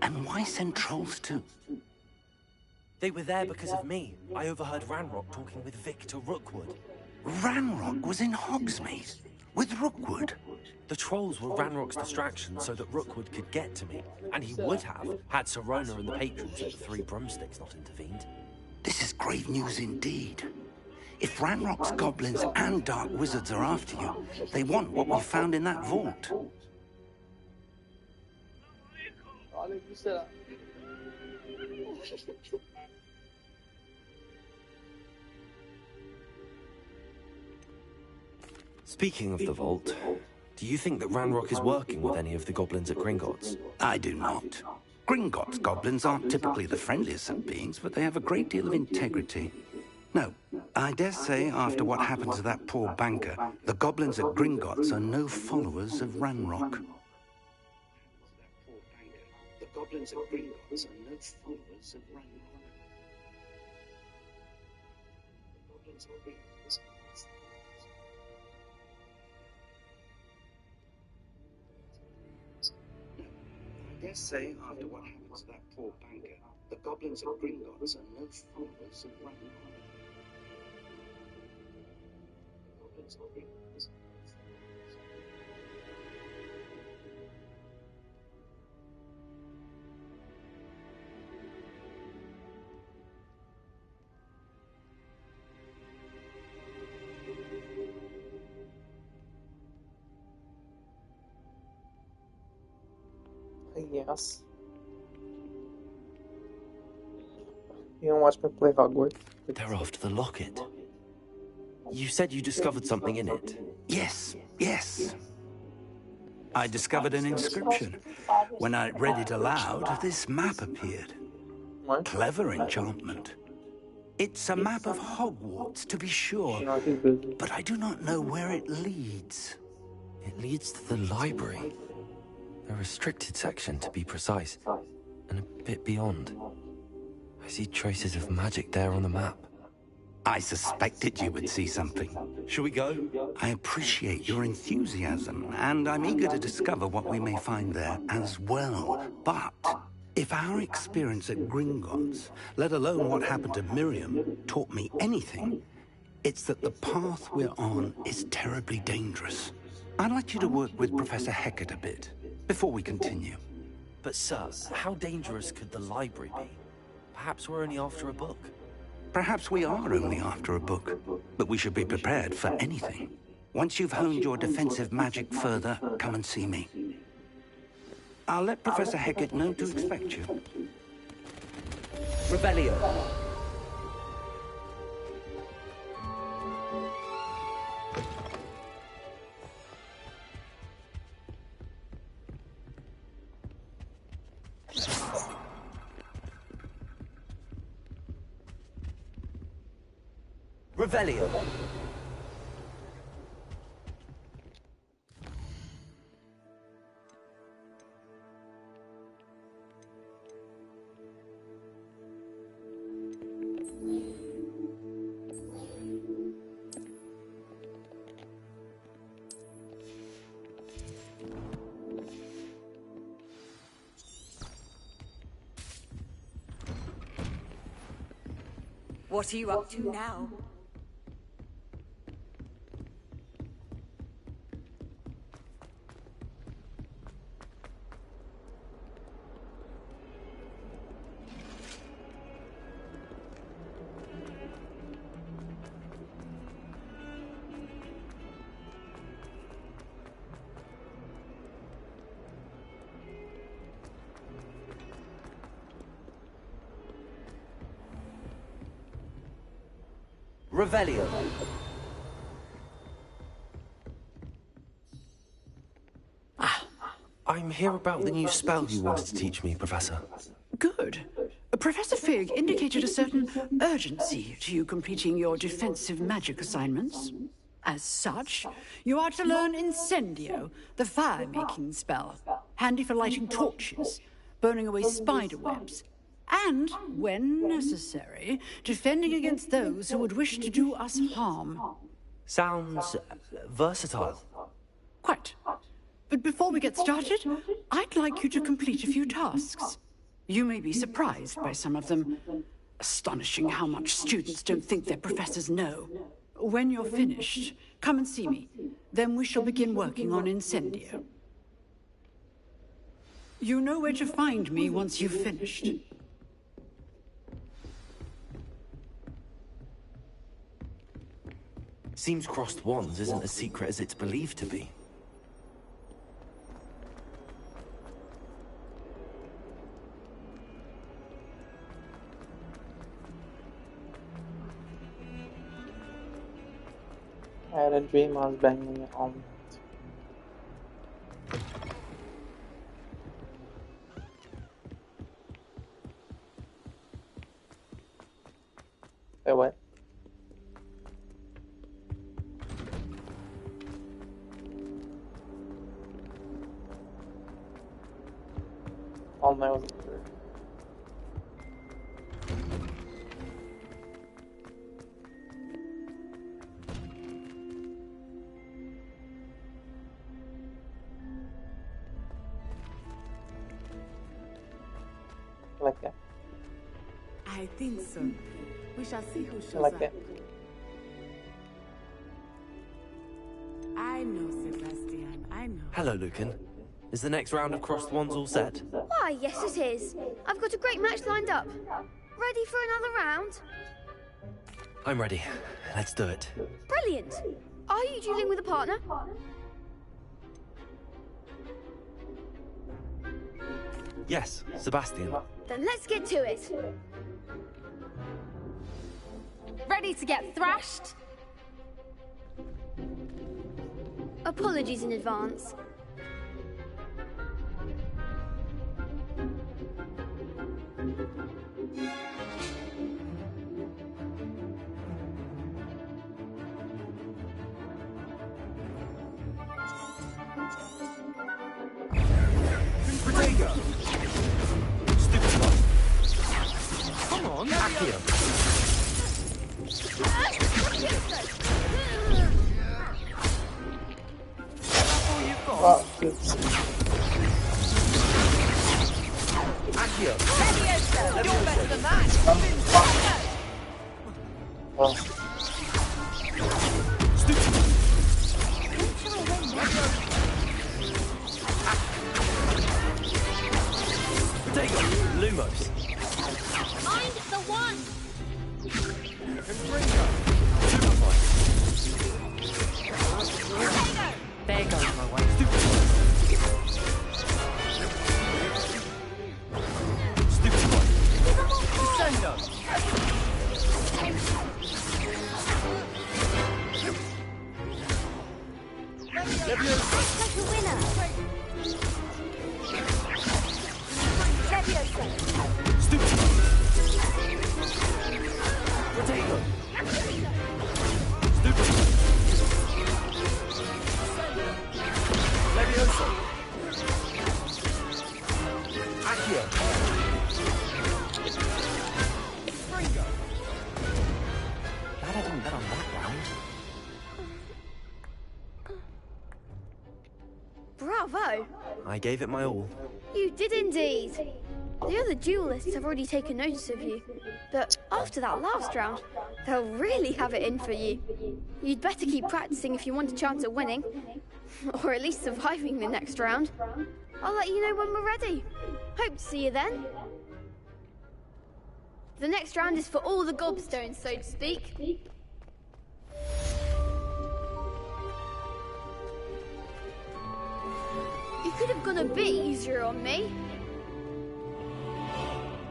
And why send trolls to... They were there because of me. I overheard Ranrock talking with Victor Rookwood. Ranrock was in Hogsmeade? With Rookwood? The trolls were Ranrock's distraction so that Rookwood could get to me. And he would have, had Sirona and the patrons at the Three Broomsticks not intervened. This is grave news indeed. If Ranrock's goblins and dark wizards are after you, they want what we found in that vault. Speaking of the vault, do you think that Ranrock is working with any of the goblins at Gringotts? I do not. Gringotts goblins aren't typically the friendliest of beings, but they have a great deal of integrity. No, I dare say after what happened to that poor banker, the goblins at Gringotts are no followers of Ranrock. The goblins at Gringotts are no followers of Ranrock. The goblins at Gringotts are no followers. No, I dare say after what happened to that poor banker, the goblins at Gringotts are no followers of Ranrock. Yes. You don't watch me play Hogwarts? They're after the locket. You said you discovered something in it. Yes, yes. I discovered an inscription. When I read it aloud, this map appeared. What? Clever enchantment. It's a map of Hogwarts, to be sure, No, he's busy. but I do not know where it leads. It leads to the library. A restricted section, to be precise, and a bit beyond. I see traces of magic there on the map. I suspected you would see something. Shall we go? I appreciate your enthusiasm, and I'm eager to discover what we may find there as well. But if our experience at Gringotts, let alone what happened to Miriam, taught me anything, it's that the path we're on is terribly dangerous. I'd like you to work with Professor Hecat a bit, before we continue. But sir, how dangerous could the library be? Perhaps we're only after a book. Perhaps we are only after a book, but we should be prepared for anything. Once you've honed your defensive magic further, come and see me. I'll let Professor Hecat know to expect you. Revelio. Revelio. What are you up to now? Revelio. I'm here about the new spell you wanted to teach me, Professor. Good. Professor Fig indicated a certain urgency to you completing your defensive magic assignments. As such, you are to learn Incendio, the fire-making spell, handy for lighting torches, burning away spider webs, and, when necessary, defending against those who would wish to do us harm. Sounds versatile. Quite. But before we get started, I'd like you to complete a few tasks. You may be surprised by some of them. Astonishing how much students don't think their professors know. When you're finished, come and see me. Then we shall begin working on Incendio. You know where to find me once you've finished. Seems crossed wands isn't as secret as it's believed to be. I had a dream I was banging it all night. Wait, what? All night was true. Like that. I think so. We shall see who shows Like up. that. I know, Sebastian. I know. Hello, Lucan. Is the next round of crossed wands all set? Why, yes it is. I've got a great match lined up. Ready for another round? I'm ready. Let's do it. Brilliant. Are you dueling with a partner? Yes, Sebastian. Then let's get to it. Ready to get thrashed? Apologies in advance. Protego! Stupid one. Come on, Accio! Oh, shit. Accio! You're better than that! Oh. Stupid! Protego! Lumos! Find the one! Superfly! There goes my way. Stupid one! Descendo! Like a winner! Leviosa! Stupid! Protego! Stupid! Leviosa! Accio! Springo! Glad I didn't bet on that round. Bravo! I gave it my all. You did indeed. The other duelists have already taken notice of you, but after that last round, they'll really have it in for you. You'd better keep practicing if you want a chance at winning, or at least surviving the next round. I'll let you know when we're ready. Hope to see you then. The next round is for all the gobstones, so to speak. You could have gone a bit easier on me.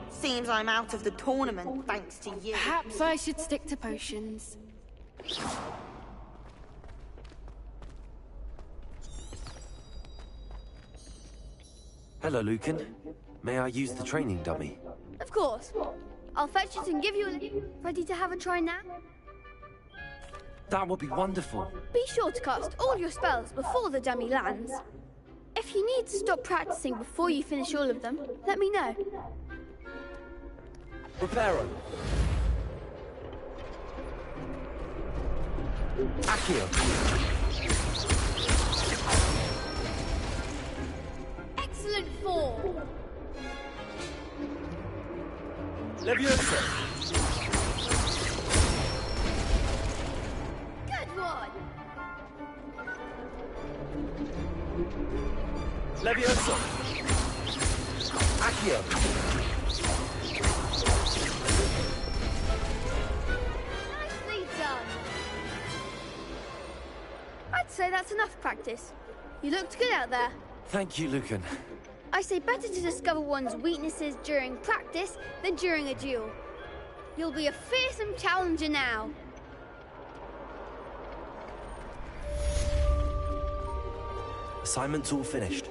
Seems I'm out of the tournament, thanks to you. Perhaps I should stick to potions. Hello, Lucan. May I use the training dummy? Of course. I'll fetch it and give you a... Ready to have a try now? That would be wonderful. Be sure to cast all your spells before the dummy lands. If you need to stop practicing before you finish all of them, let me know. Reparo. Accio. Excellent form. Leviosa! Good one! Leviosa! Accio! Nicely done! I'd say that's enough practice. You looked good out there. Thank you, Lucan. I say better to discover one's weaknesses during practice than during a duel. You'll be a fearsome challenger now. Assignment's all finished.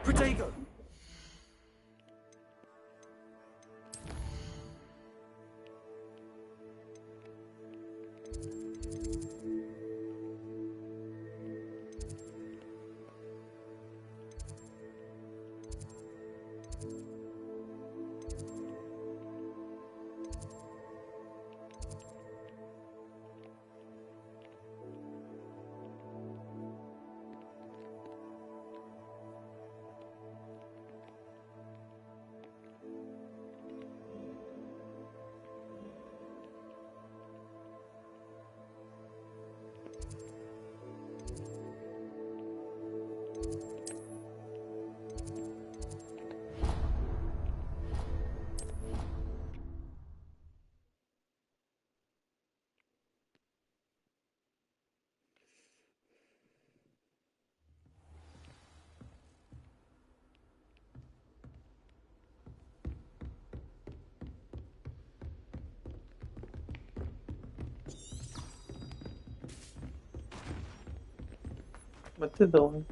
Protego! Battedone.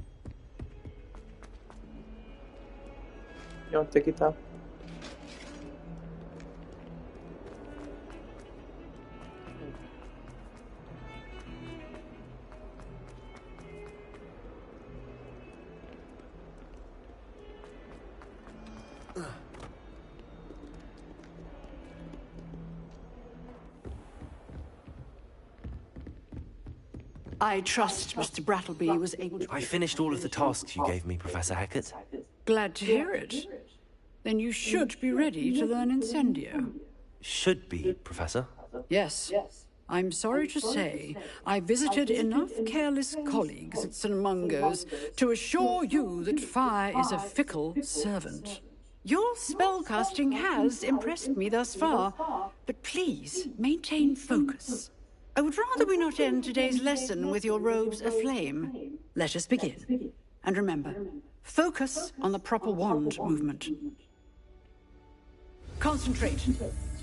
You want to take it up? I trust Mr. Brattleby was able to... I finished all of the tasks you gave me, Professor Hecat. Glad to hear it. Then you should be ready to learn Incendio. Should be, Professor. Yes. I'm sorry to say, I visited enough careless colleagues at St. Mungo's to assure you that fire is a fickle servant. Your spellcasting has impressed me thus far, but please maintain focus. I would rather we not end today's lesson with your robes aflame. Let us begin. And remember, focus on the proper wand movement. Concentrate,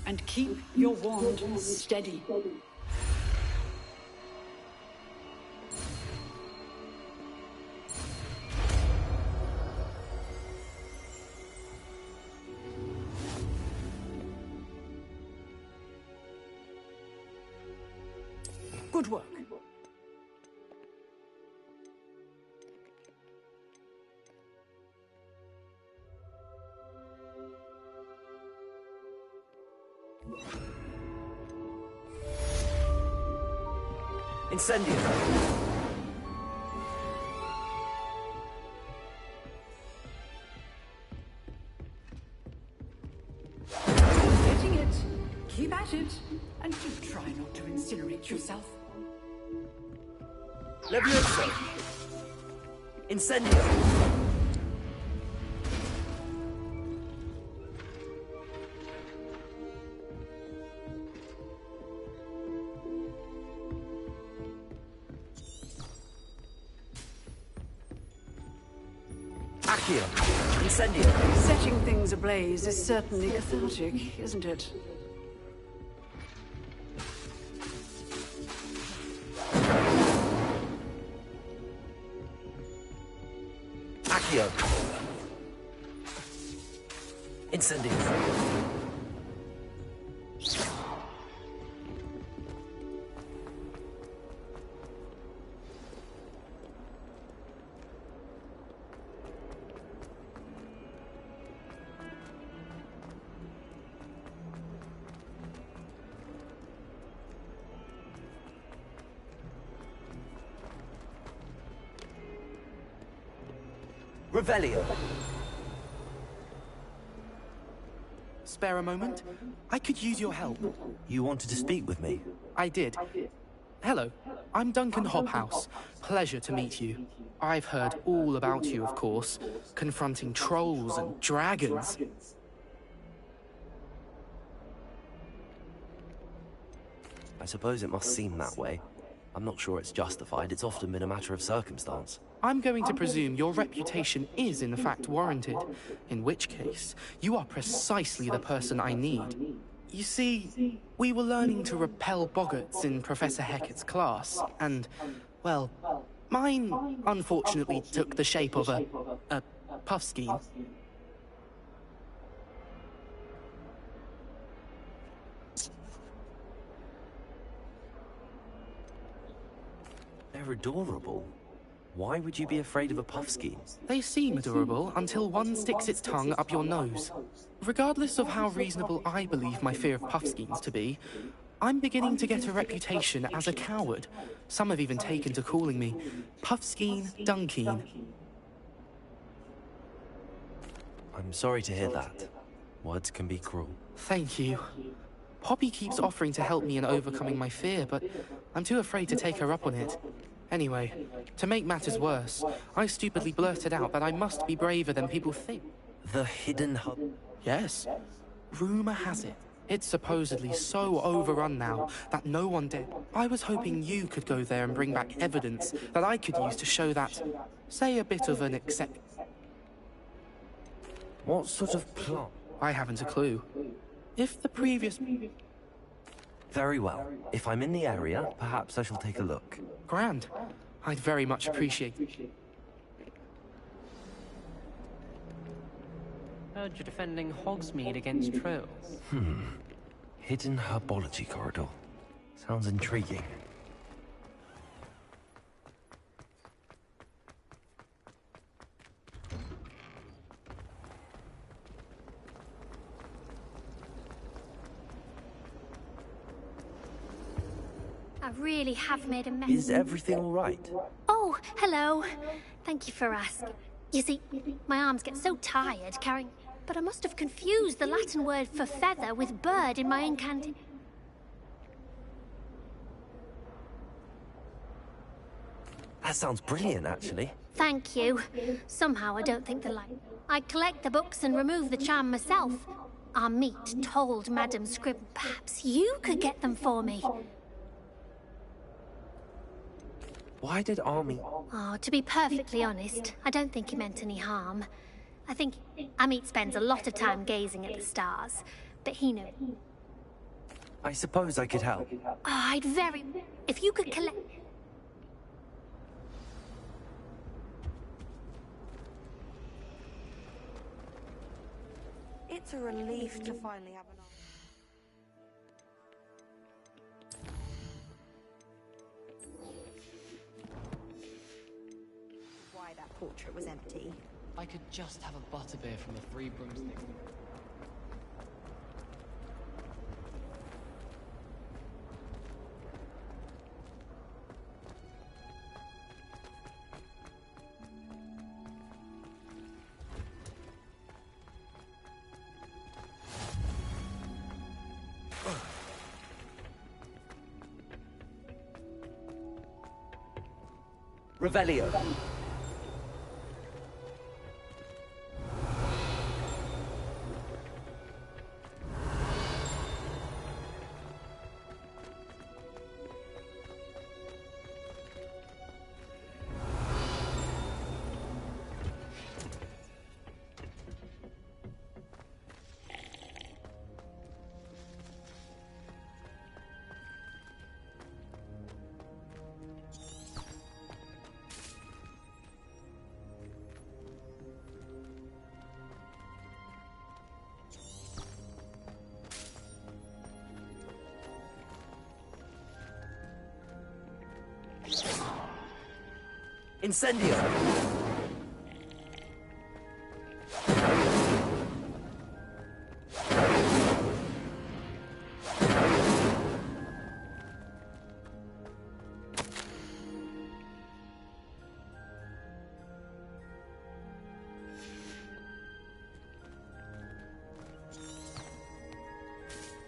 and keep your wand steady. Good work. Incendio! Getting it. Keep at it. And do try not to incinerate yourself. Leviosa! Incendio! Accio! Incendio! Setting things ablaze is certainly cathartic, isn't it? Revelio. Incendio. Revelio. Spare a moment? I could use your help. You wanted to speak with me? I did. Hello, I'm Duncan Hobhouse. Pleasure to meet you. I've heard all about you, of course, confronting trolls and dragons. I suppose it must seem that way. I'm not sure it's justified. It's often been a matter of circumstance. I'm going to presume your reputation is in fact warranted, in which case, you are precisely the person I need. You see, we were learning to repel boggarts in Professor Hecat's class, and, well, mine unfortunately took the shape of a puffskein. They're adorable. Why would you be afraid of a puffskein? They seem adorable until one sticks its tongue up your nose. Regardless of how reasonable I believe my fear of puffskeins to be, I'm beginning to get a reputation as a coward. Some have even taken to calling me Puffskein Dunkeen. I'm sorry to hear that. Words can be cruel. Thank you. Poppy keeps offering to help me in overcoming my fear, but I'm too afraid to take her up on it. Anyway, to make matters worse, I stupidly blurted out that I must be braver than people think. The hidden hub? Yes. Rumor has it, it's supposedly so overrun now that no one dare. I was hoping you could go there and bring back evidence that I could use to show that, say, a bit of an accept. What sort of plot? I haven't a clue. If the previous... Very well. If I'm in the area, perhaps I shall take a look. Grand. I'd very much appreciate it. Heard you're defending Hogsmeade against trolls. Hidden herbology corridor. Sounds intriguing. I really have made a mess. Is everything all right? Oh, hello. Thank you for asking. You see, my arms get so tired carrying... But I must have confused the Latin word for feather with bird in my incantation. That sounds brilliant, actually. Thank you. Somehow I don't think the light. I'd collect the books and remove the charm myself. Our meet told Madame Scribble perhaps you could get them for me. Why did Army... Oh, to be perfectly honest, I don't think he meant any harm. I think Amit spends a lot of time gazing at the stars, but he knows. I suppose I could help. Oh, I'd very... If you could collect... It's a relief to finally have an why that portrait was empty. I could just have a butterbeer from the Three Broomsticks. Revelio. Incendio!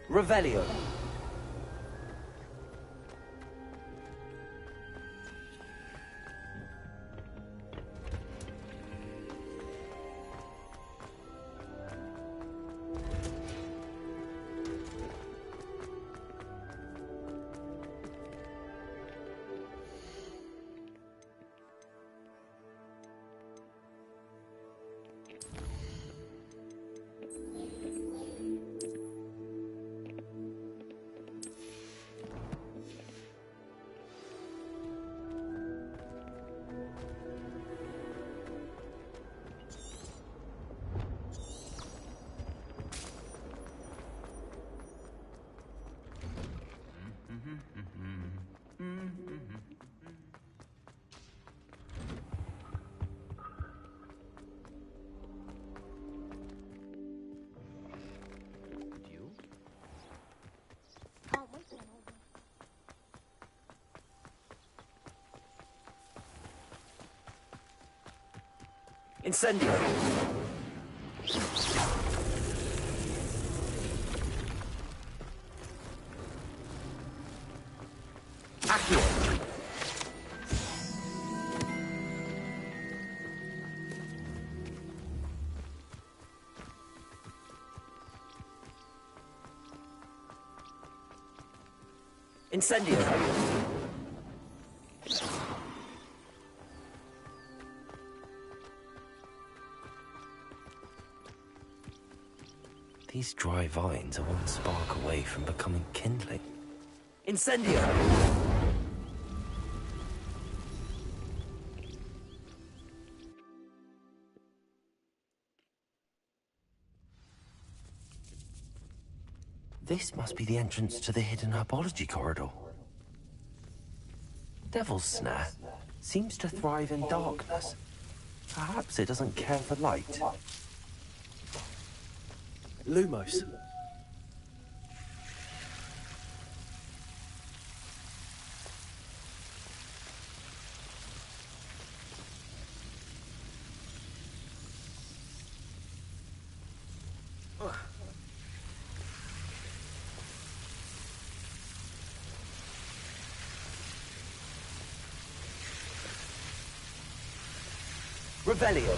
Revelio. Incendio! Accio! Incendio! These dry vines are one spark away from becoming kindling. Incendio! This must be the entrance to the hidden herbology corridor. Devil's Snare seems to thrive in darkness. Perhaps it doesn't care for light. Lumos. Revelio.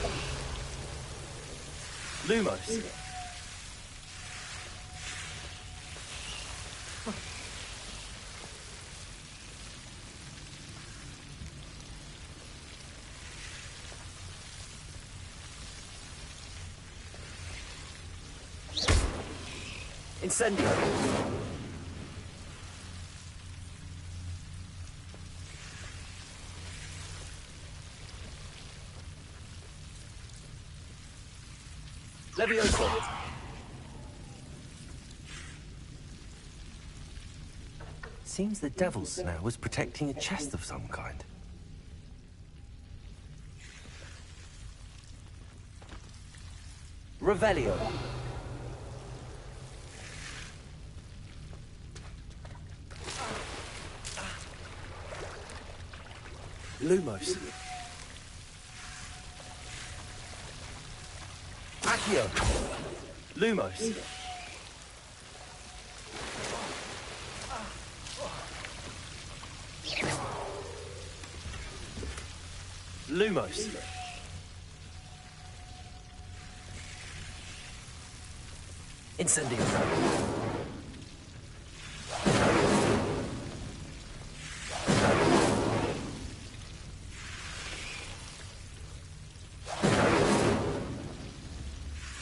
Lumos. Incendio. Levioso. Seems the Devil's Snare was protecting a chest of some kind. Revelio. Lumos. Accio. Lumos. Lumos. Incendio.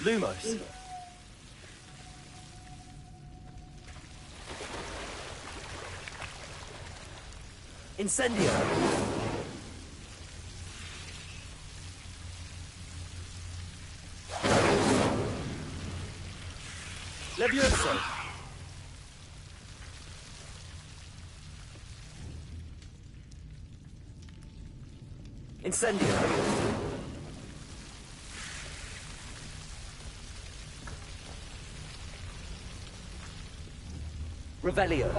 Lumos. Incendio. Levioso. Incendio. Revelio.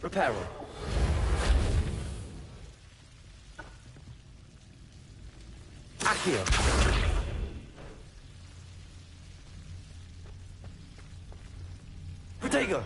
Reparo. Accio. Protego.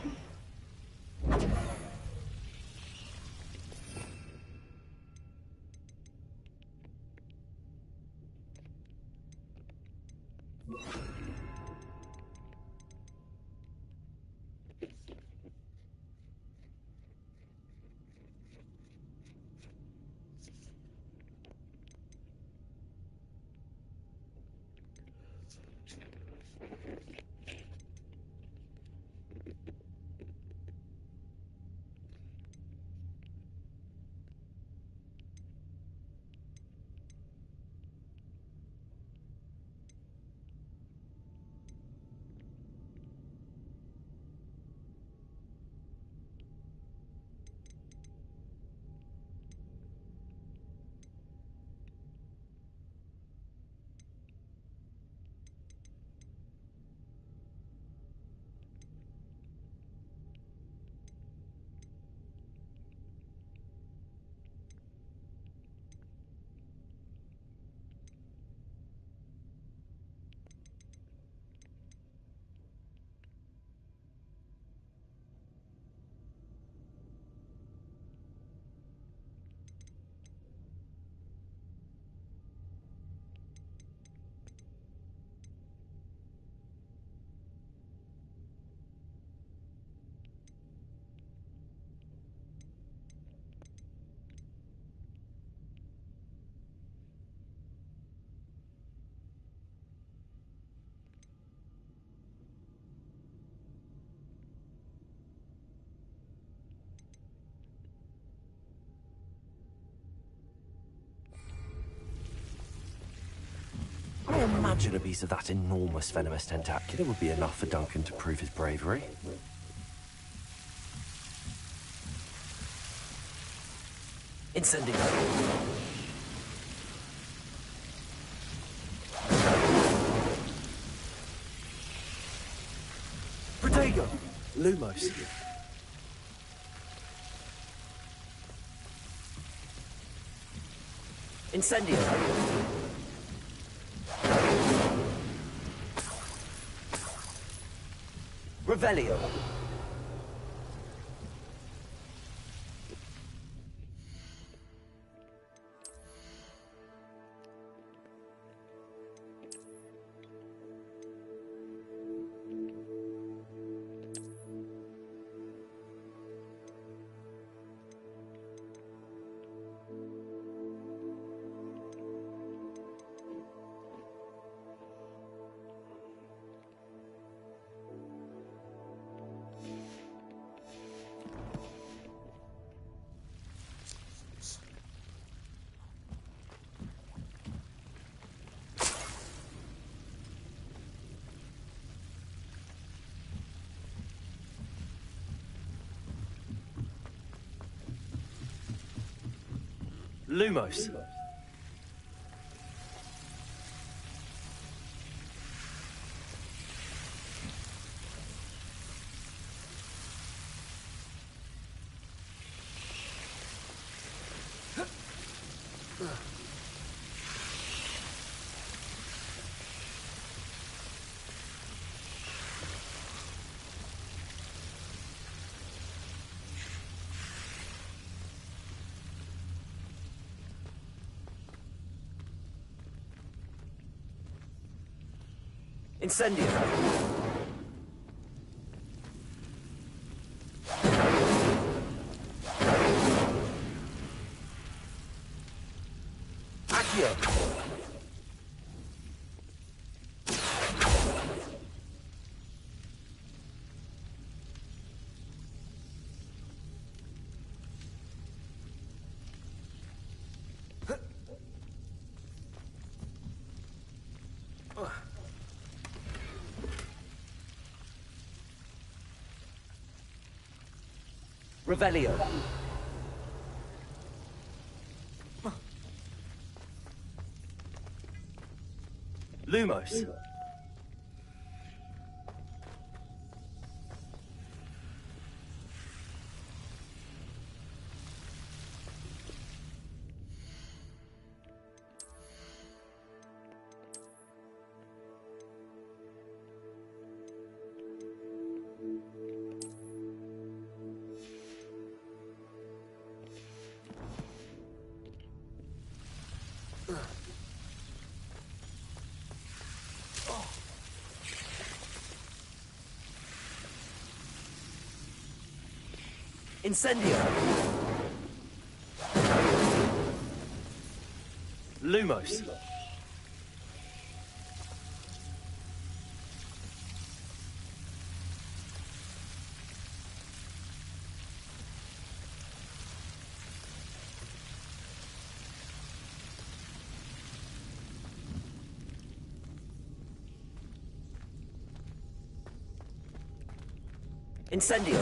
I imagine a piece of that enormous venomous tentacula would be enough for Duncan to prove his bravery. Incendio. Protego. Lumos. Incendio. Revelio. Lumos. Incendio. Accio. Revelio. Lumos. Incendio. Lumos. Incendio.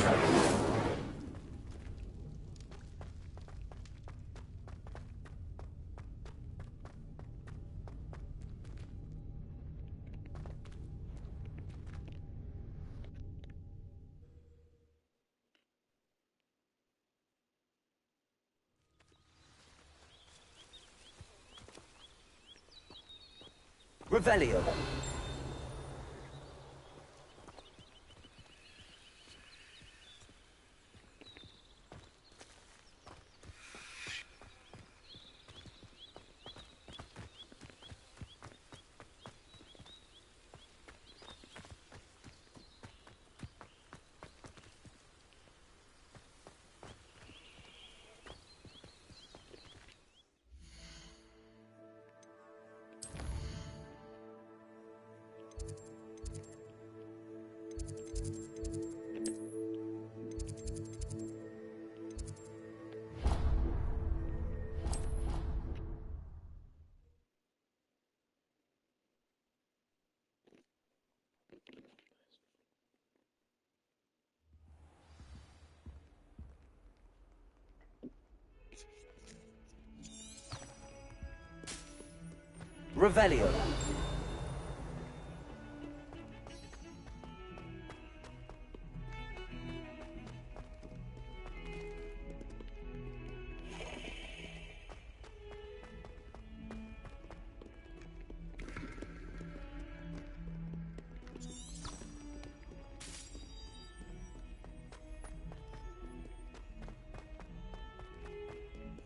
Revelio. Revelio.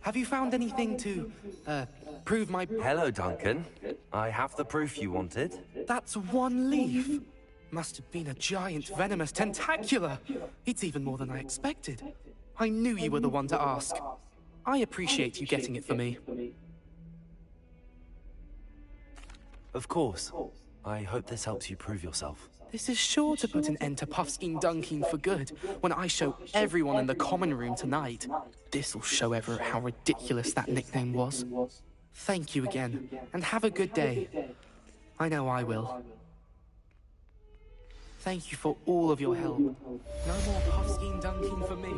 Have you found anything to, prove my... Hello, Duncan. I have the proof you wanted. That's one leaf. Must have been a giant venomous tentacula. It's even more than I expected. I knew you were the one to ask. I appreciate you getting it for me. Of course. I hope this helps you prove yourself. This is sure to put an end to Puffskein Dunkin for good when I show everyone in the common room tonight. This'll show Everett how ridiculous that nickname was. Thank you again, and have a good day. I know I will. Thank you for all of your help. No more Puffskein Dunkin for me.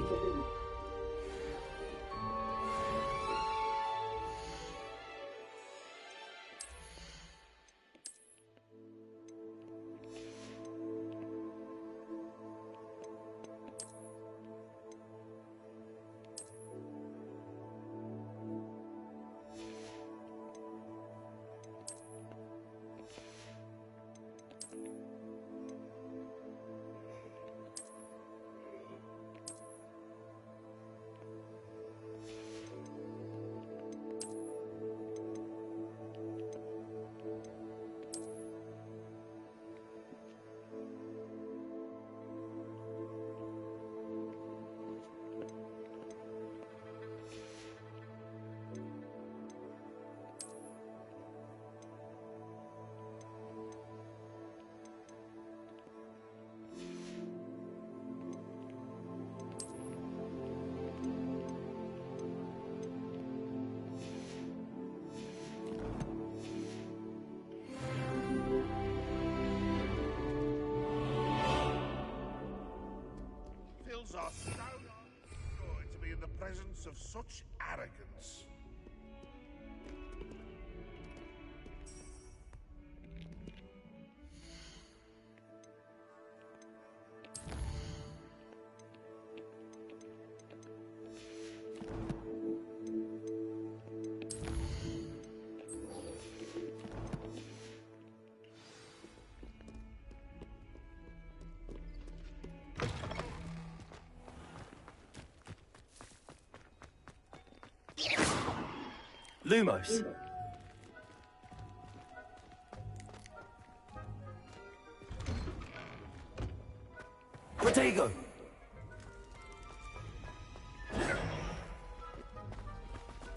presence of such arrogance. Lumos. Protego.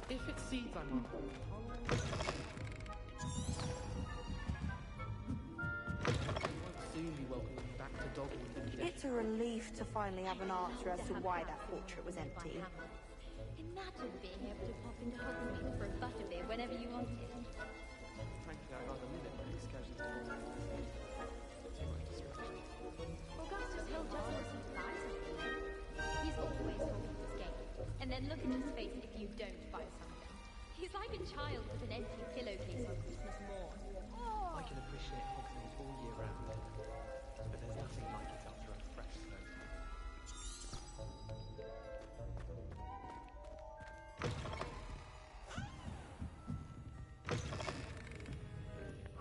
If it seeds I'm on, I won't soon be welcoming back to Dogwood. It's a relief to finally have an answer as to why that portrait was empty. Imagine being able to pop into Hogsmeade for a butterbeer whenever you wanted. Frankly, I'd rather live in my excursions to Augustus Hill just wants you to buy something. He's always talking his game, and then look at his face if you don't buy something. He's like a child with an empty pillowcase on Christmas morn. I can appreciate Hogsmeade all year round, but there's nothing like it after a fresh snow.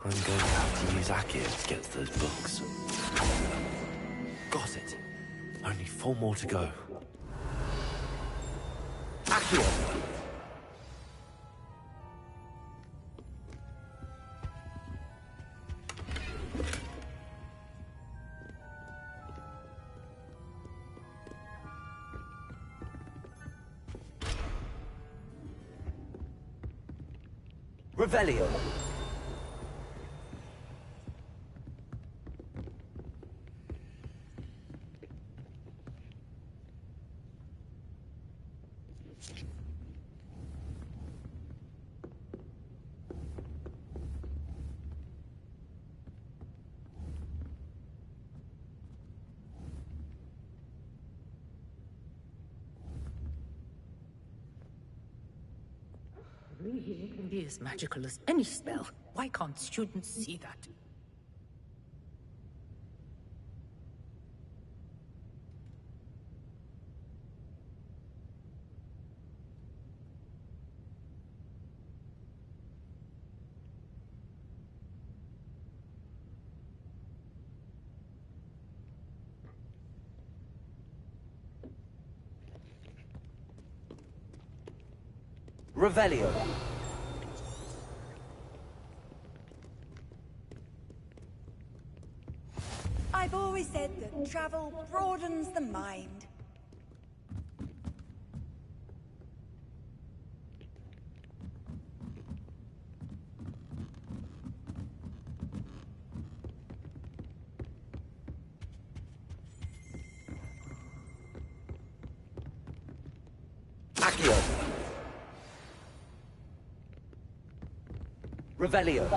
I'm going to have to use Accio to get to those books. Got it. Only 4 more to go. Accio! Revelio. Really, it can be as magical as any spell. Why can't students see that? Revelio. I've always said that travel broadens the mind. Accio. Revelio.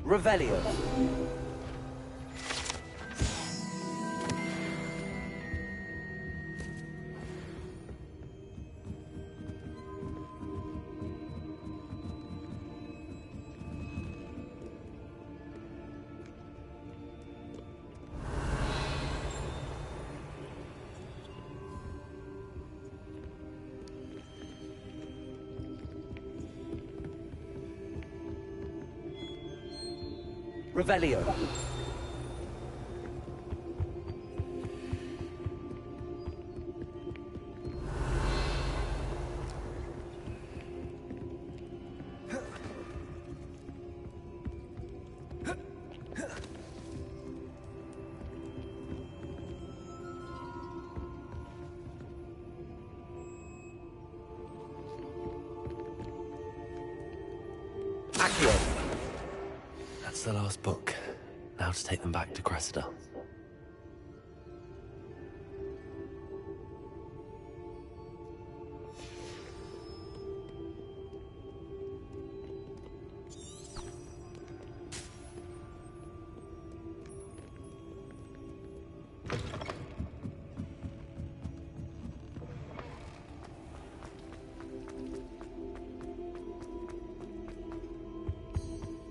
Revelio. Revelio. Accio. That's the last book. Now to take them back to Cressida.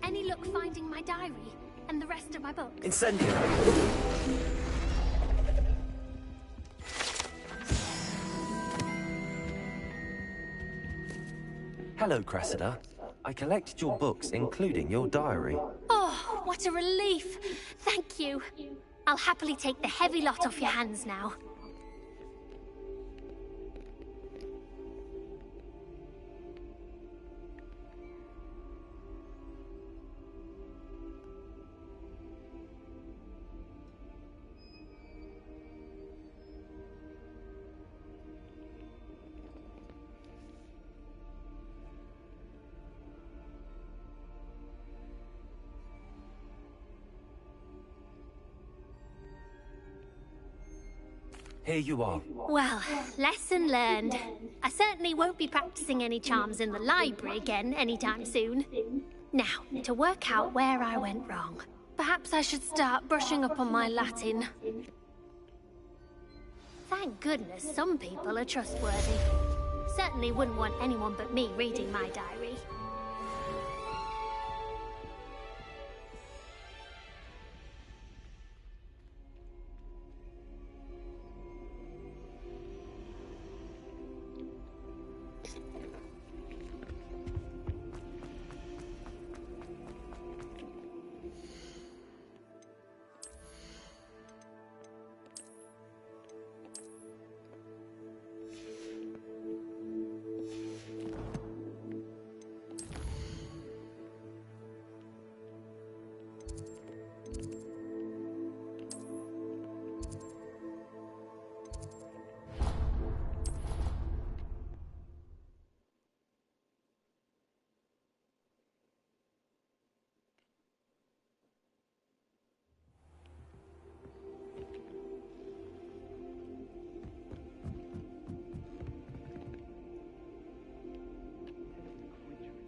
Any luck finding my diary and the rest of my books? Incendio. Hello, Cressida. I collected your books, including your diary. Oh, what a relief. Thank you. I'll happily take the heavy lot off your hands now. Here you are. Well, lesson learned. I certainly won't be practicing any charms in the library again anytime soon. Now, to work out where I went wrong. Perhaps I should start brushing up on my Latin. Thank goodness some people are trustworthy. Certainly wouldn't want anyone but me reading my diary.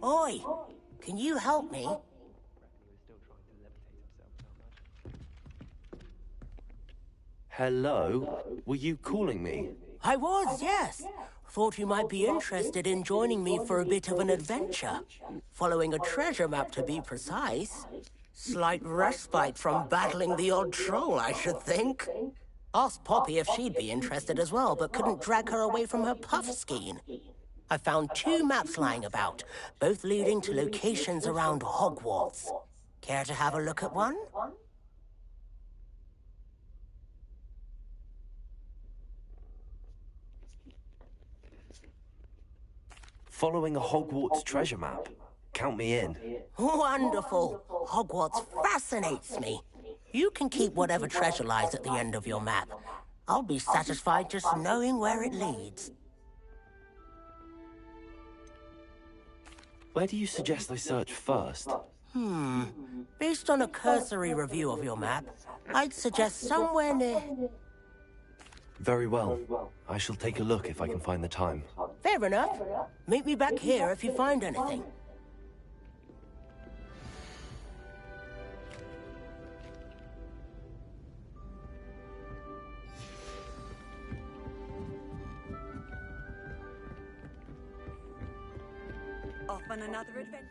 Oi! Can you help me? Hello? Were you calling me? I was, yes. Thought you might be interested in joining me for a bit of an adventure. Following a treasure map, to be precise. Slight respite from battling the odd troll, I should think. Asked Poppy if she'd be interested as well, but couldn't drag her away from her puffskein. I found 2 maps lying about, both leading to locations around Hogwarts. Care to have a look at one? Following a Hogwarts treasure map? Count me in. Wonderful. Hogwarts fascinates me. You can keep whatever treasure lies at the end of your map. I'll be satisfied just knowing where it leads. Where do you suggest I search first? Based on a cursory review of your map, I'd suggest somewhere near... Very well. I shall take a look if I can find the time. Fair enough. Meet me back here if you find anything. Off on another adventure.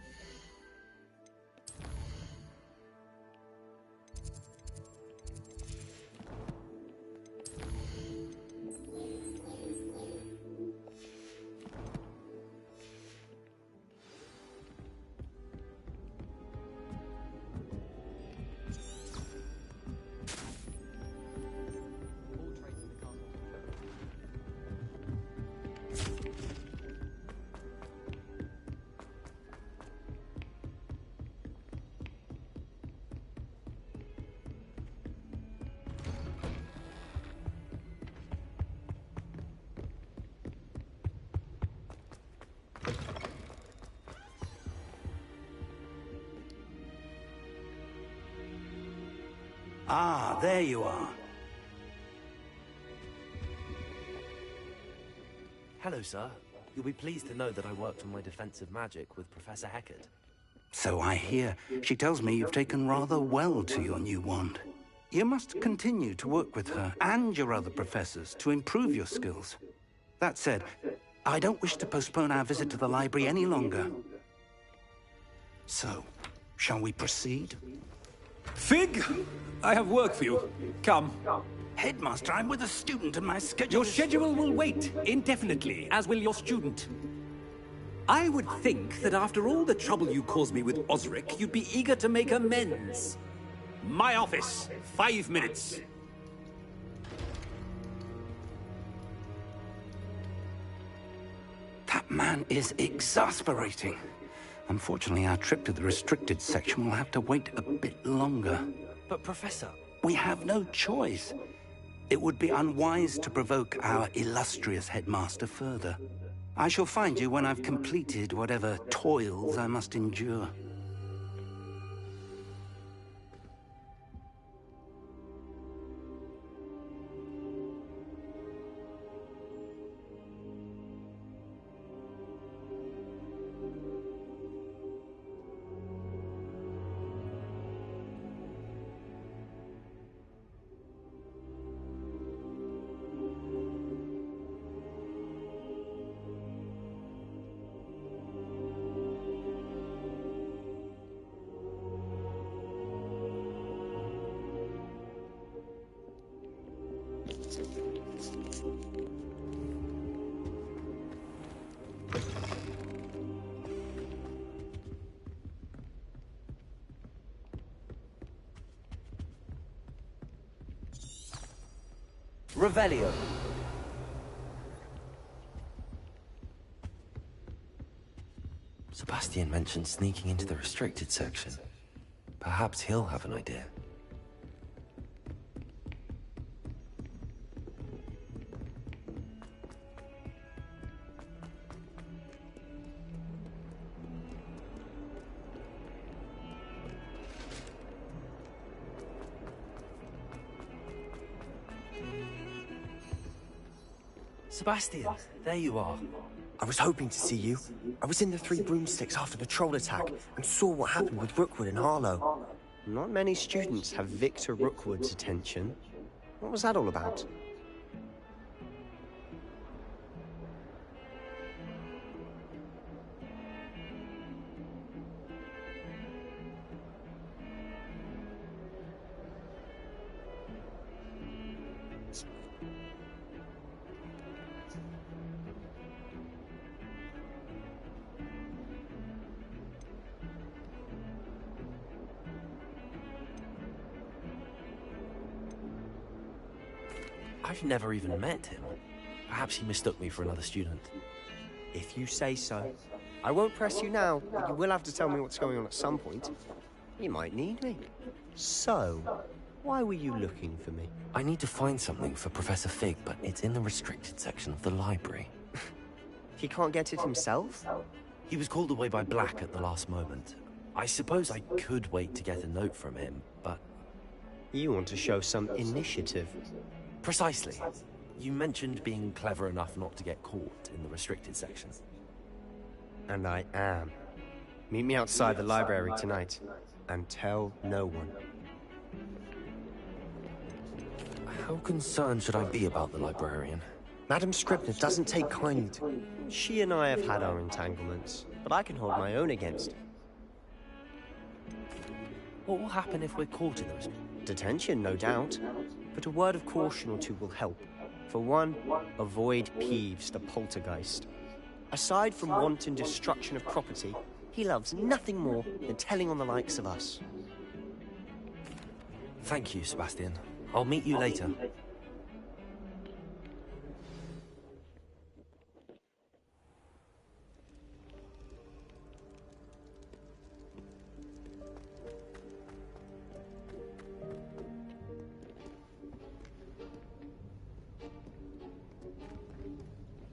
Ah, there you are. Hello, sir. You'll be pleased to know that I worked on my defensive magic with Professor Hecat. So I hear. She tells me you've taken rather well to your new wand. You must continue to work with her and your other professors to improve your skills. That said, I don't wish to postpone our visit to the library any longer. So, shall we proceed? Fig, I have work for you. Come. Headmaster, I'm with a student and my schedule Your schedule will wait indefinitely, as will your student. I would think that after all the trouble you caused me with Osric, you'd be eager to make amends. My office, 5 minutes. That man is exasperating. Unfortunately, our trip to the restricted section will have to wait a bit longer. But, Professor... We have no choice. It would be unwise to provoke our illustrious headmaster further. I shall find you when I've completed whatever toils I must endure. Revelio. Sebastian mentioned sneaking into the restricted section. Perhaps he'll have an idea. Sebastian, there you are. I was hoping to see you. I was in the Three Broomsticks after the troll attack and saw what happened with Rookwood and Harlow. Not many students have Victor Rookwood's attention. What was that all about? I've never even met him. Perhaps he mistook me for another student. If you say so. I won't press you now, but you will have to tell me what's going on at some point. You might need me. So, why were you looking for me? I need to find something for Professor Fig, but it's in the restricted section of the library. He can't get it himself? He was called away by Black at the last moment. I suppose I could wait to get a note from him, but... You want to show some initiative. Precisely. You mentioned being clever enough not to get caught in the restricted section. And I am. Meet me outside the library tonight, and tell no one. How concerned should I be about the librarian? Madam Scribner doesn't take kindly to... She and I have had our entanglements, but I can hold my own against her. What will happen if we're caught in those? Detention, no doubt. But a word of caution or two will help. For one, avoid Peeves, the poltergeist. Aside from wanton destruction of property, he loves nothing more than telling on the likes of us. Thank you, Sebastian. I'll meet you later.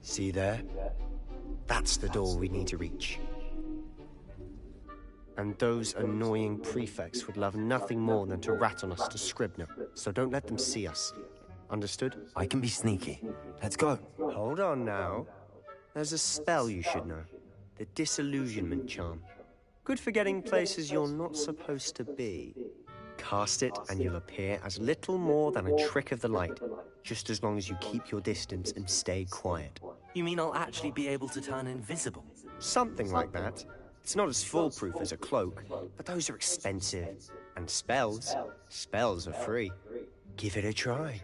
See there? That's the door we need to reach. And those annoying prefects would love nothing more than to rat on us to Scribner, so don't let them see us. Understood? I can be sneaky. Let's go. Hold on now. There's a spell you should know. The Disillusionment Charm. Good for getting places you're not supposed to be. Cast it and you'll appear as little more than a trick of the light, just as long as you keep your distance and stay quiet. You mean I'll actually be able to turn invisible? Something like that. It's not as foolproof as a cloak, but those are expensive. And spells are free. Give it a try.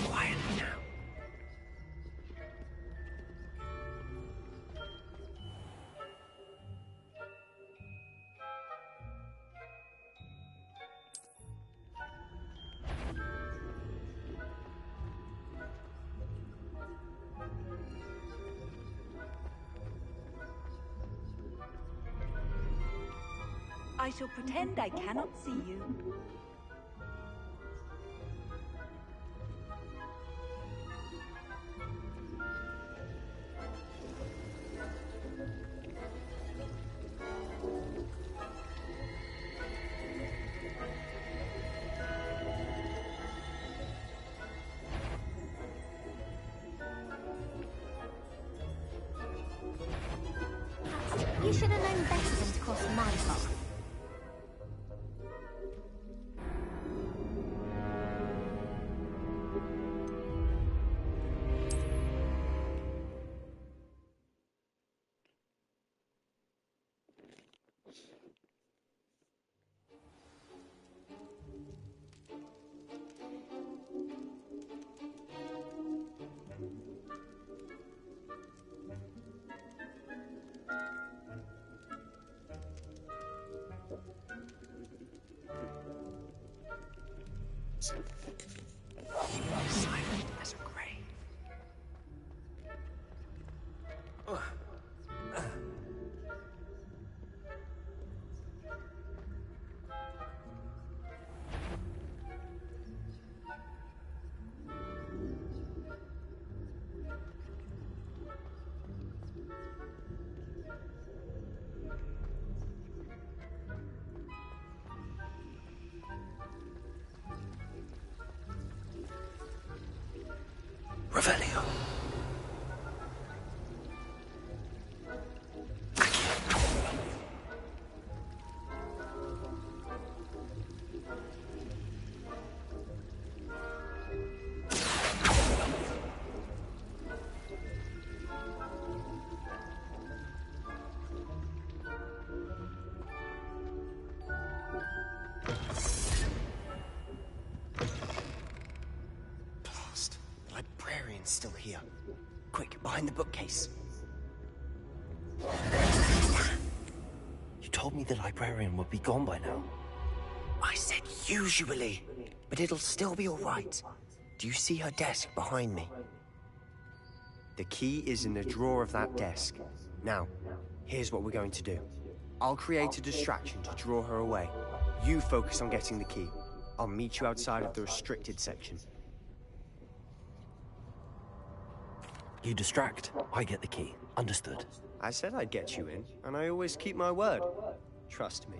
Quiet now. I shall pretend I cannot see you. You should have known better than to cross my path. Silent as a grave. the bookcase. You told me the librarian would be gone by now. I said usually, but it'll still be all right. Do you see her desk behind me? The key is in the drawer of that desk. Now, here's what we're going to do. I'll create a distraction to draw her away. You focus on getting the key. I'll meet you outside of the restricted section. You distract, I get the key. Understood. I said I'd get you in, and I always keep my word. Trust me.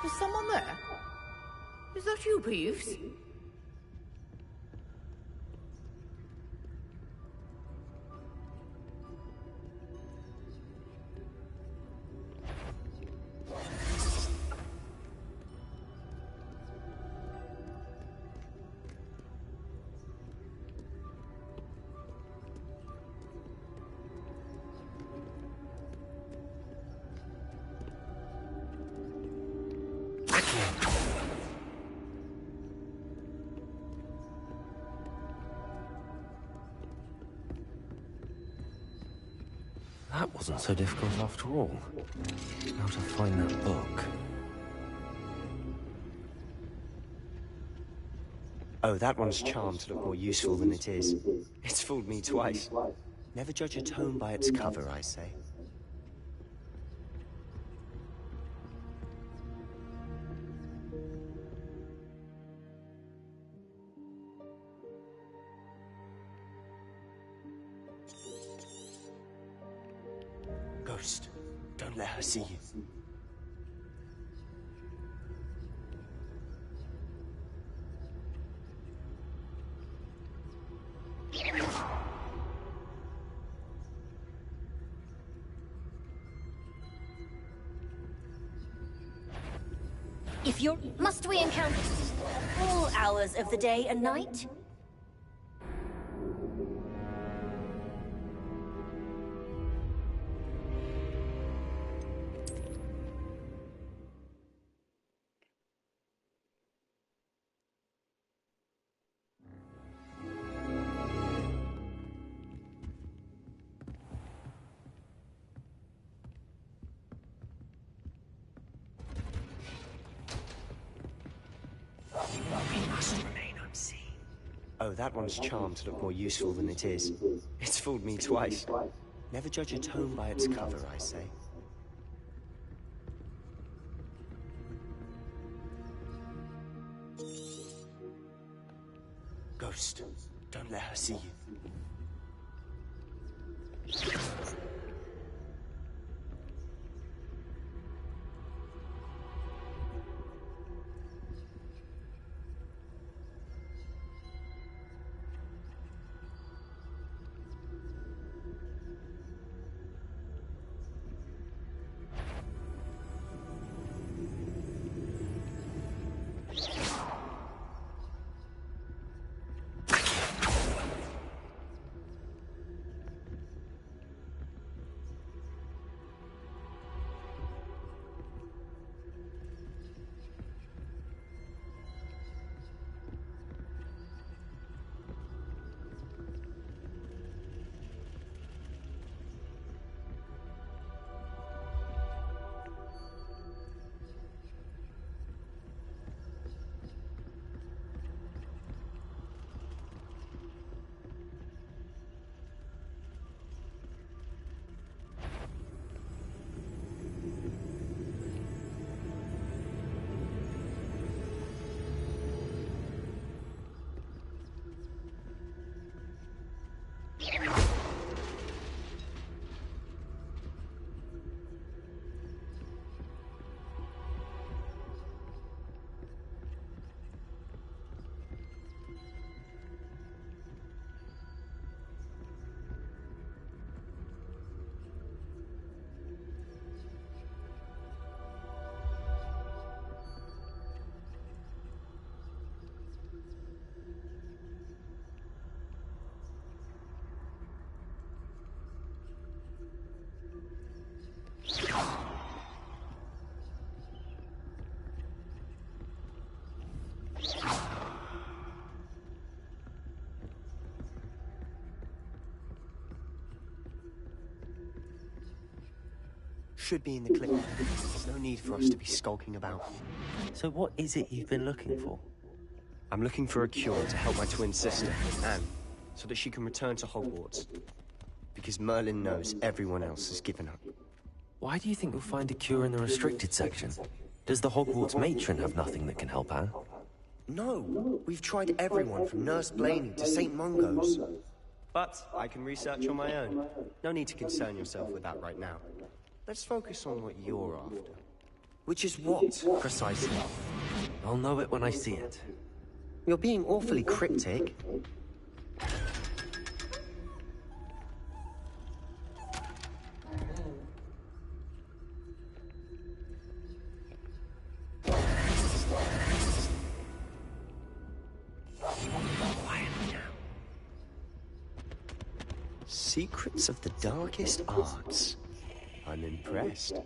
Is someone there? Is that you, Peeves? That wasn't so difficult after all. How to find that book. Oh, that one's charmed to look more useful than it is. It's fooled me twice. Never judge a tome by its cover, I say. Ghost, don't let her see you. If you're... Must we encounter all hours of the day and night? Oh, that one's charmed to look more useful than it is. It's fooled me twice. Never judge a tome by its cover, I say. Ghost, don't let her see you. should be in the clip. There's no need for us to be skulking about. So what is it you've been looking for? I'm looking for a cure to help my twin sister, Anne, so that she can return to Hogwarts. Because Merlin knows everyone else has given up. Why do you think you'll find a cure in the restricted section? Does the Hogwarts matron have nothing that can help Anne? No, we've tried everyone from Nurse Blaney to St. Mungo's. But I can research on my own. No need to concern yourself with that right now. Let's focus on what you're after. Which is what, precisely? I'll know it when I see it. You're being awfully cryptic. Secrets of the darkest arts. I'm impressed.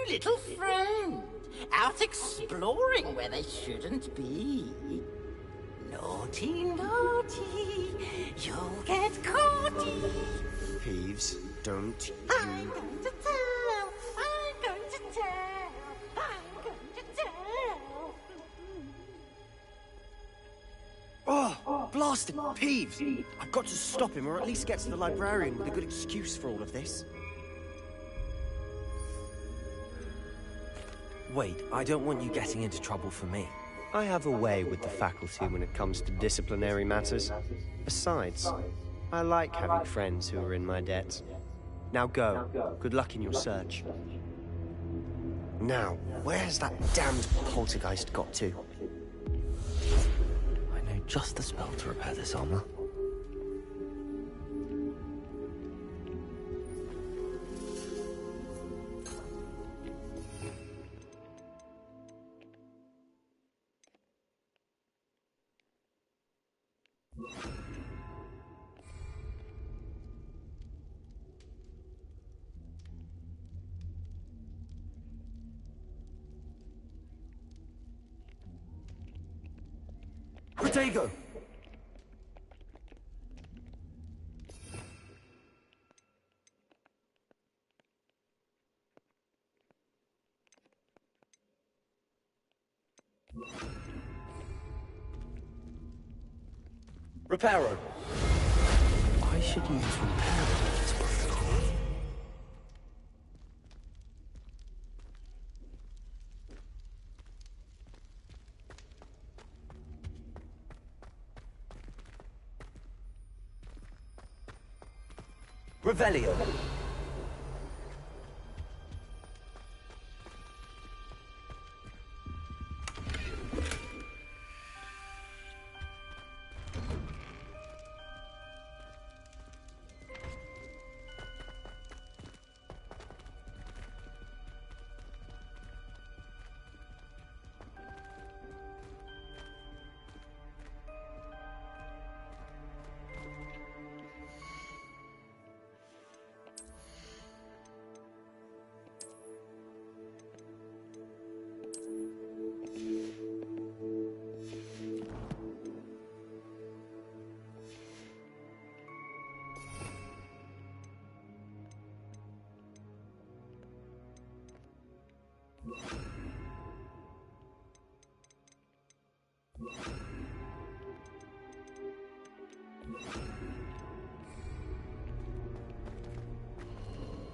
Little friend, out exploring where they shouldn't be. Naughty, naughty, you'll get caughty. Peeves, don't I'm going to tell, I'm going to tell, I'm going to tell. Oh, blast him, Peeves! I've got to stop him, or at least get to the librarian with a good excuse for all of this. Wait, I don't want you getting into trouble for me. I have a way with the faculty when it comes to disciplinary matters. Besides, I like having friends who are in my debt. Now go. Good luck in your search. Now, where's that damned poltergeist got to? I know just the spell to repair this armor. Protego! Reparo! I should use Reparo with this protocol. Revelio!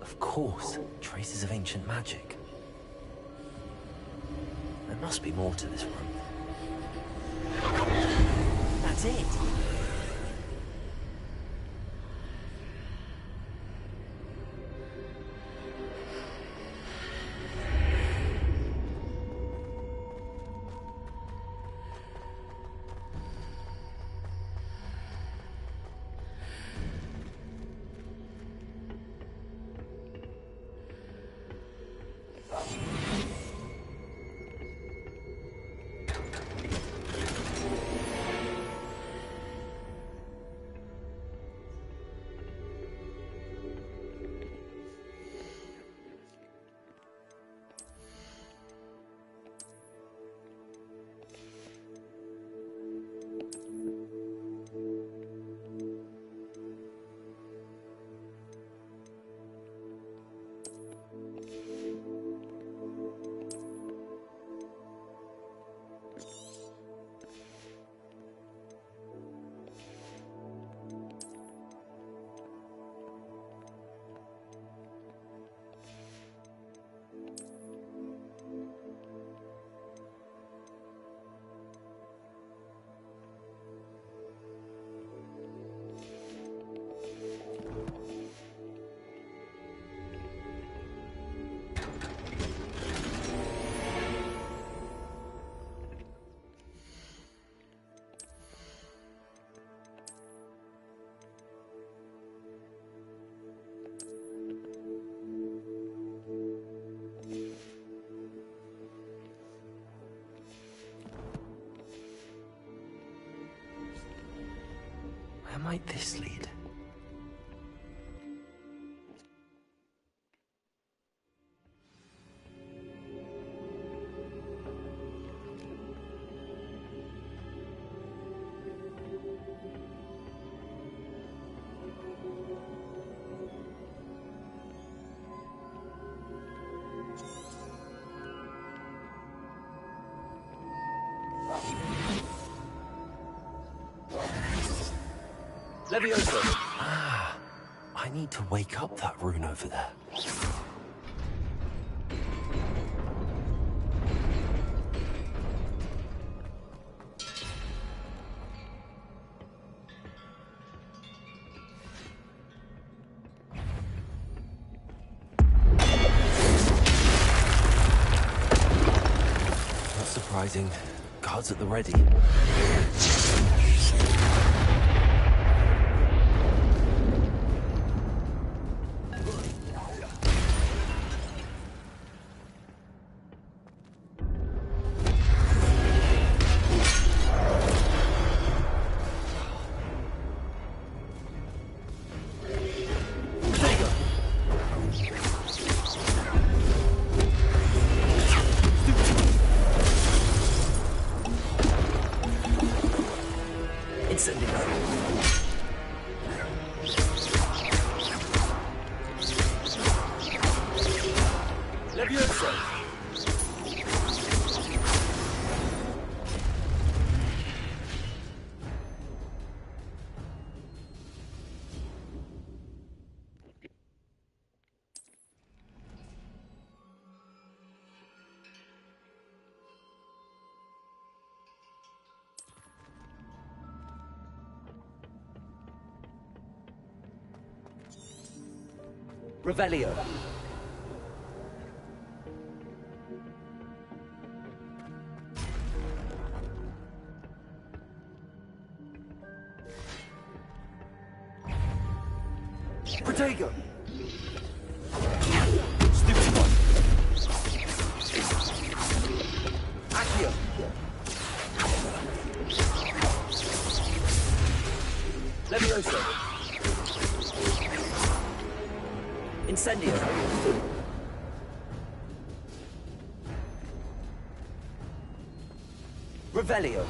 Of course, traces of ancient magic. There must be more to this room. That's it. Where might this lead? Levioso! Ah, I need to wake up that rune over there. Not surprising. Guards at the ready. Revelio. Protego. Stupid one. Accio. Levioso. Incendio. Revelio.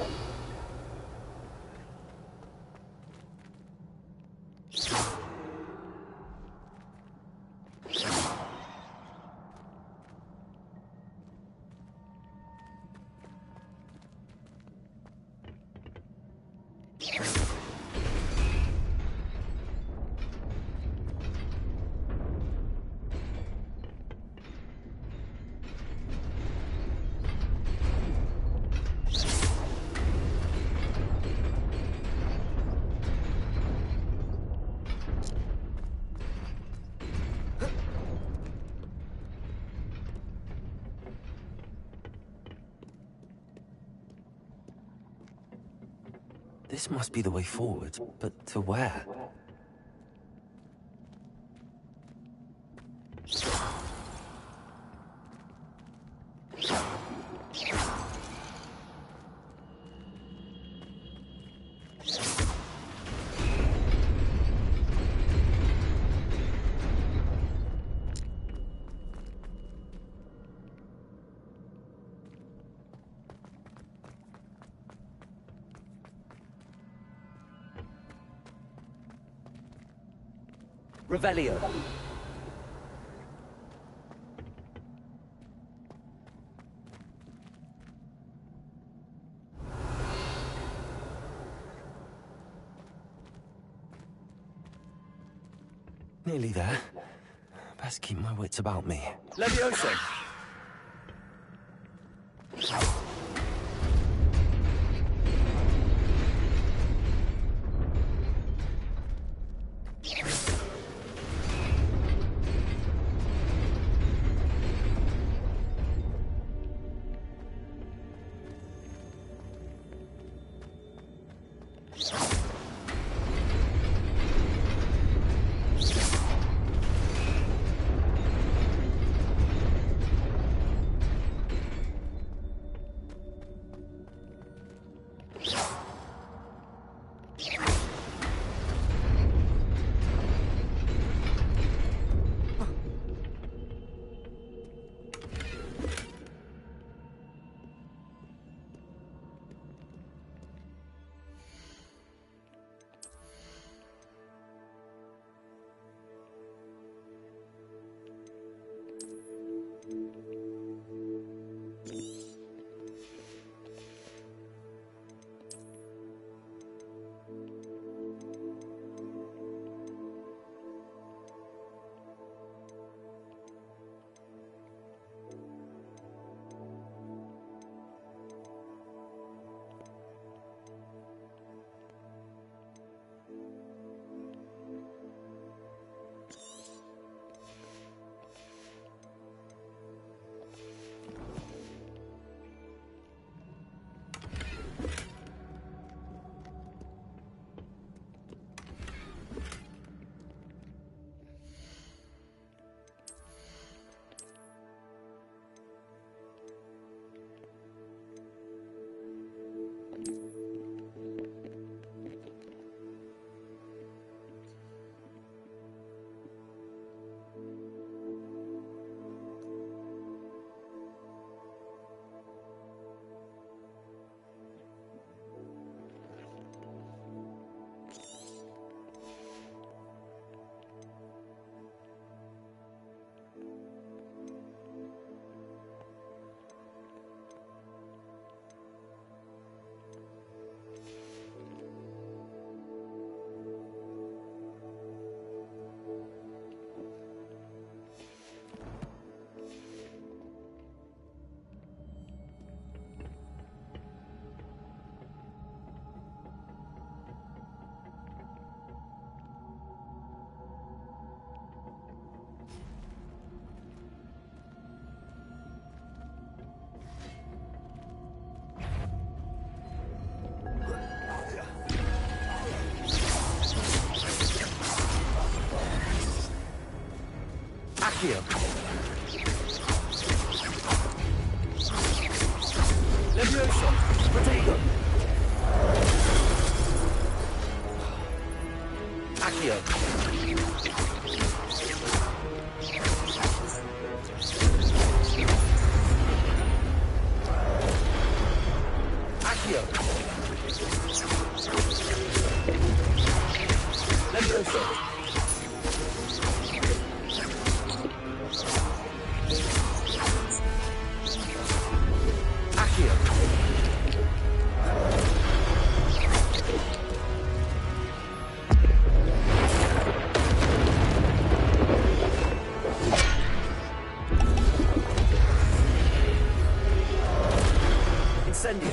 This must be the way forward, but to where? Revelio. Nearly there. Best keep my wits about me. Levioso. Accio. Levioso. Protego. Accio. Accio. Levioso. Incendio.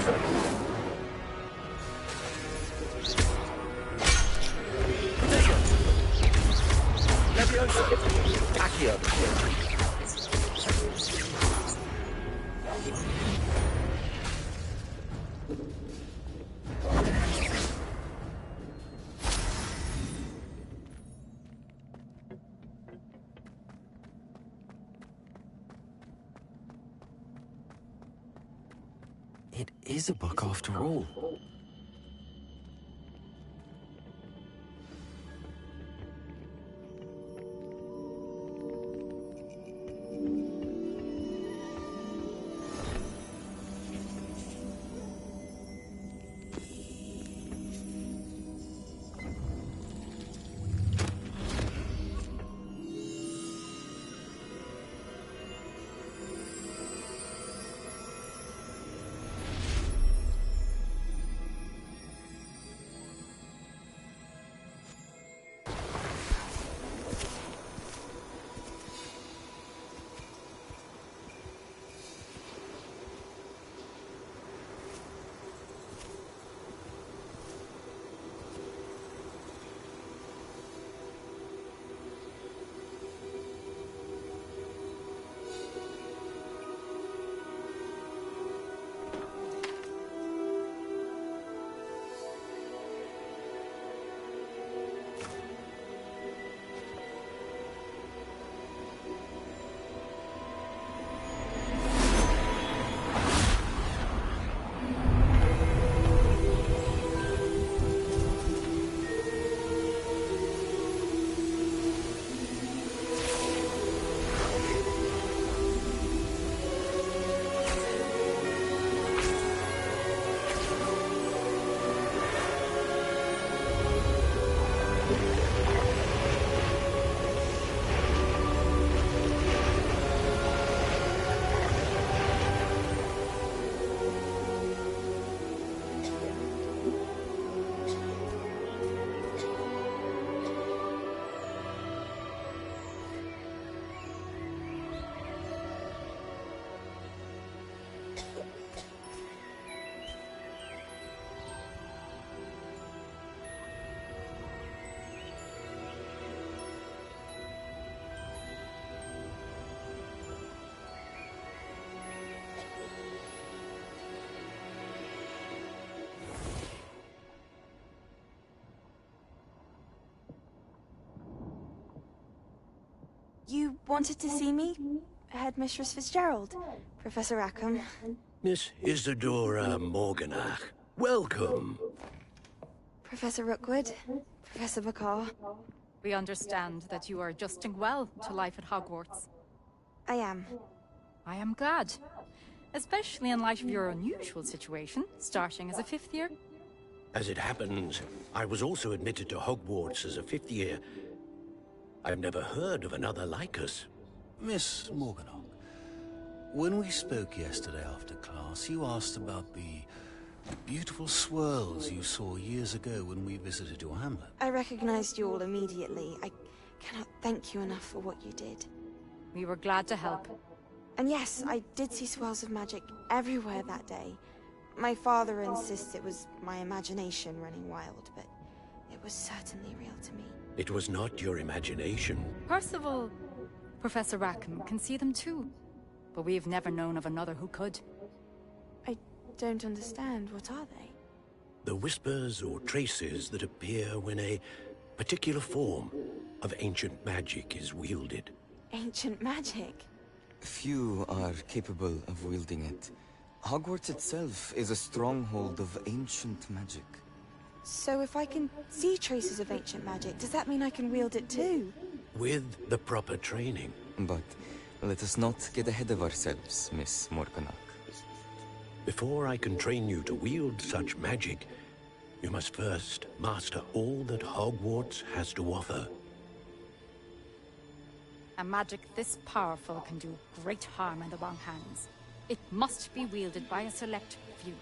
Levioso. Accio. is a book after all. You wanted to see me? Headmistress Fitzgerald? Professor Rackham? Miss Isadora Morganach, welcome. Professor Rookwood? Professor Bakar? We understand that you are adjusting well to life at Hogwarts. I am. I am glad. Especially in light of your unusual situation, starting as a 5th year. As it happens, I was also admitted to Hogwarts as a 5th year. I've never heard of another like us. Miss Morganach, when we spoke yesterday after class, you asked about the beautiful swirls you saw years ago when we visited your hamlet. I recognized you all immediately. I cannot thank you enough for what you did. We were glad to help. And yes, I did see swirls of magic everywhere that day. My father insists it was my imagination running wild, but it was certainly real to me. It was not your imagination. Percival, Professor Rackham can see them too. But we've never known of another who could. I don't understand. What are they? The whispers or traces that appear when a particular form of ancient magic is wielded. Ancient magic? Few are capable of wielding it. Hogwarts itself is a stronghold of ancient magic. So if I can see traces of ancient magic, does that mean I can wield it too? With the proper training. But let us not get ahead of ourselves, Miss Morganach. Before I can train you to wield such magic, you must first master all that Hogwarts has to offer. A magic this powerful can do great harm in the wrong hands. It must be wielded by a select few.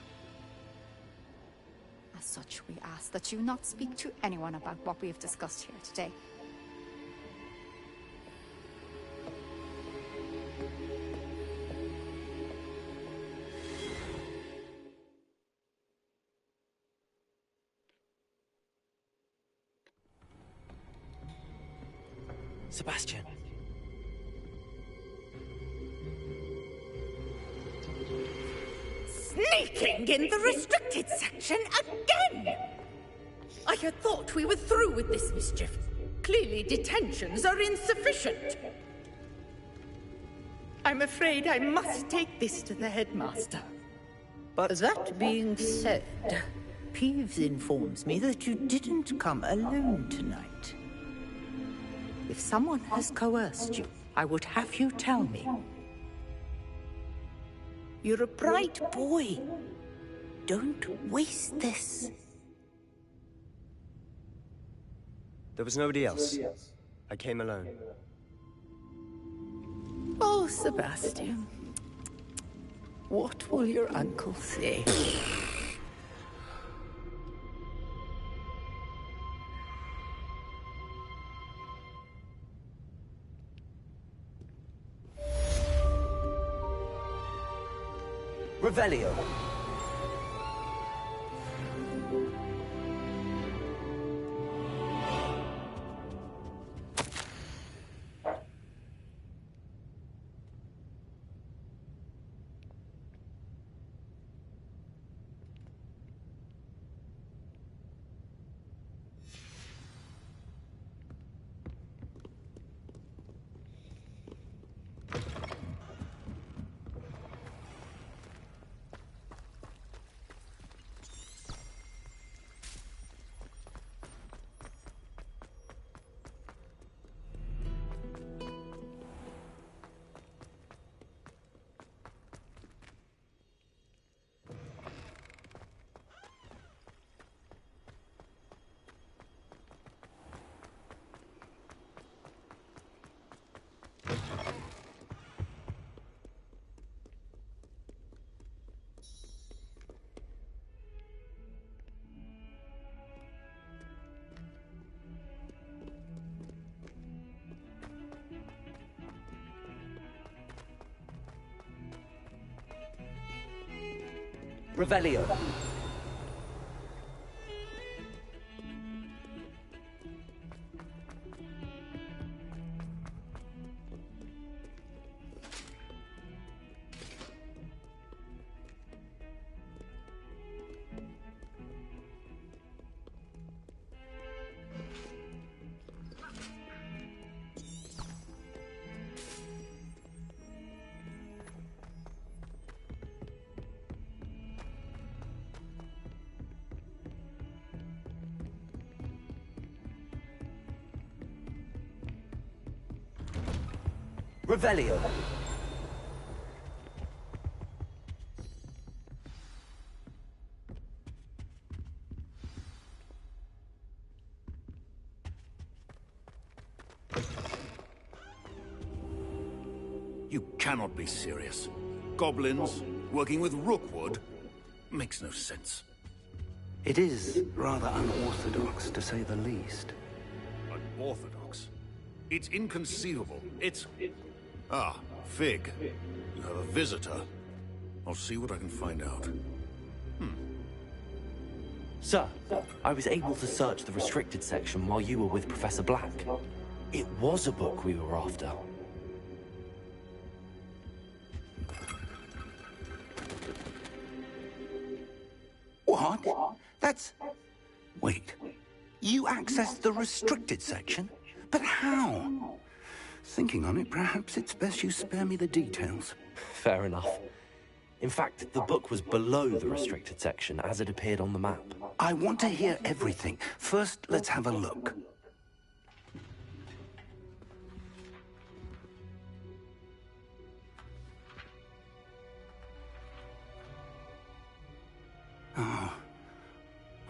As such, we ask that you not speak to anyone about what we have discussed here today. Sebastian. Sneaking in the restricted section again! I had thought we were through with this mischief. Clearly detentions are insufficient. I'm afraid I must take this to the headmaster. But that being said, Peeves informs me that you didn't come alone tonight. If someone has coerced you, I would have you tell me. You're a bright boy. Don't waste this. there was nobody else. I came alone. Oh, Sebastian. What will your uncle say? Revelio. Revelio. Revelio. You cannot be serious. Goblins working with Rookwood makes no sense. It is rather unorthodox, to say the least. Unorthodox? It's inconceivable. It's... Ah, Fig. You have a visitor. I'll see what I can find out. Sir, I was able to search the restricted section while you were with Professor Black. It was a book we were after. What? That's... Wait. You accessed the restricted section? But how? Thinking on it, perhaps it's best you spare me the details. Fair enough. In fact, the book was below the restricted section as it appeared on the map. I want to hear everything. First, let's have a look.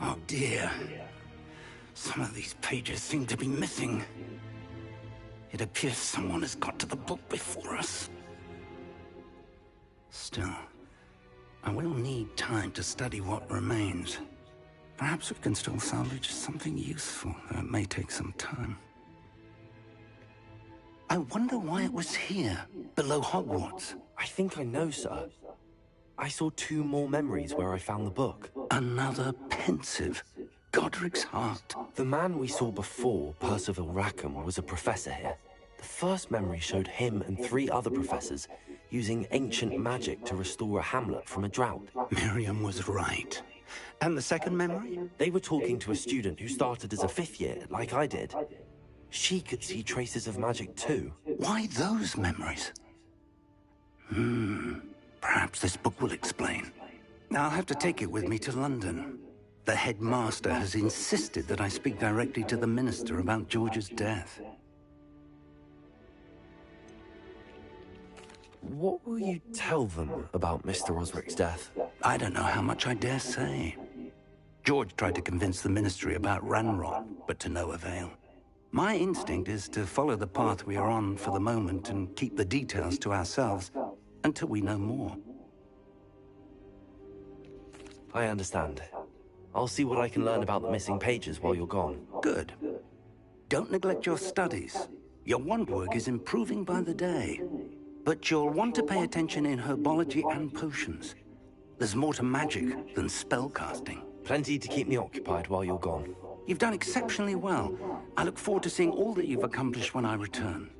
Oh dear. Some of these pages seem to be missing. It appears someone has got to the book before us. Still, I will need time to study what remains. Perhaps we can still salvage something useful, though it may take some time. I wonder why it was here, below Hogwarts. I think I know, sir. I saw 2 more memories where I found the book. Another pensive. Godric's heart. The man we saw before, Percival Rackham, was a professor here. The first memory showed him and 3 other professors using ancient magic to restore a hamlet from a drought. Miriam was right. And the second memory? They were talking to a student who started as a 5th year, like I did. She could see traces of magic too. Why those memories? Perhaps this book will explain. I'll have to take it with me to London. The headmaster has insisted that I speak directly to the minister about George's death. What will you tell them about Mr. Osric's death? I don't know how much I dare say. George tried to convince the ministry about Ranrock, but to no avail. My instinct is to follow the path we are on for the moment and keep the details to ourselves until we know more. I understand. I'll see what I can learn about the missing pages while you're gone. Good. Don't neglect your studies. Your wand work is improving by the day. But you'll want to pay attention in herbology and potions. There's more to magic than spellcasting. Plenty to keep me occupied while you're gone. You've done exceptionally well. I look forward to seeing all that you've accomplished when I return.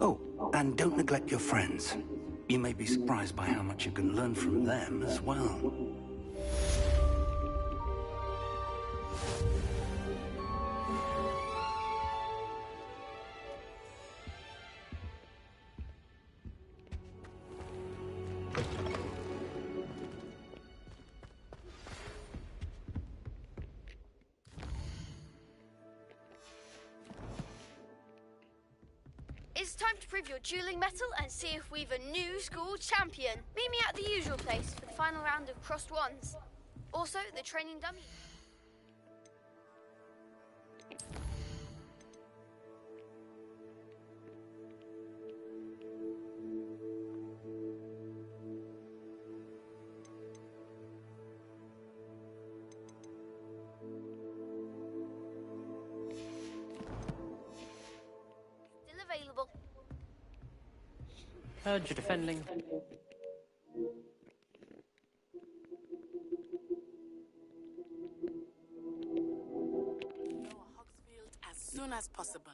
Oh, and don't neglect your friends. You may be surprised by how much you can learn from them as well. It's time to prove your dueling mettle and see if we've a new school champion. Meet me at the usual place for the final round of crossed wands. Also, the training dummy. Available. Heard you're defending. As soon as possible.